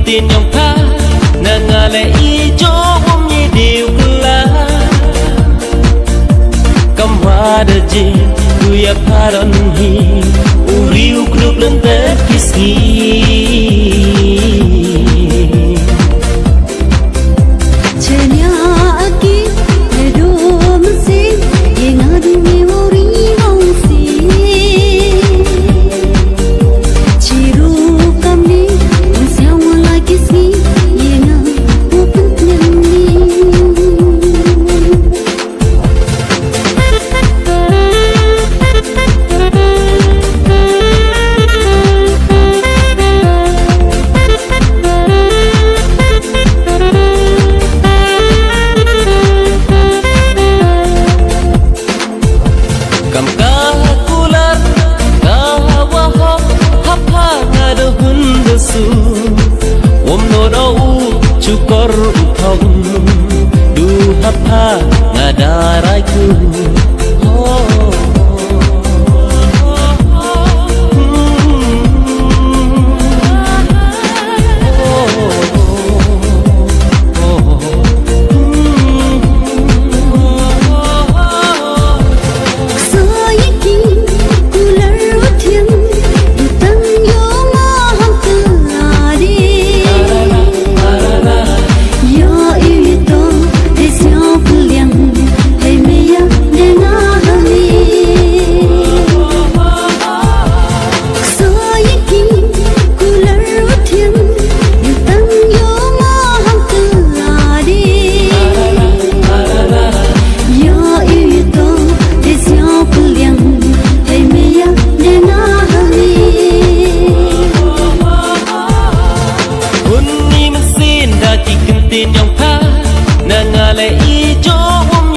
tin nhong tha na ngà lệ y cho bom nhị điều la cầm hoa đờ chi kuya paron hi uriu kruk lên te kiski chukor uthong du hapha ngadarai ku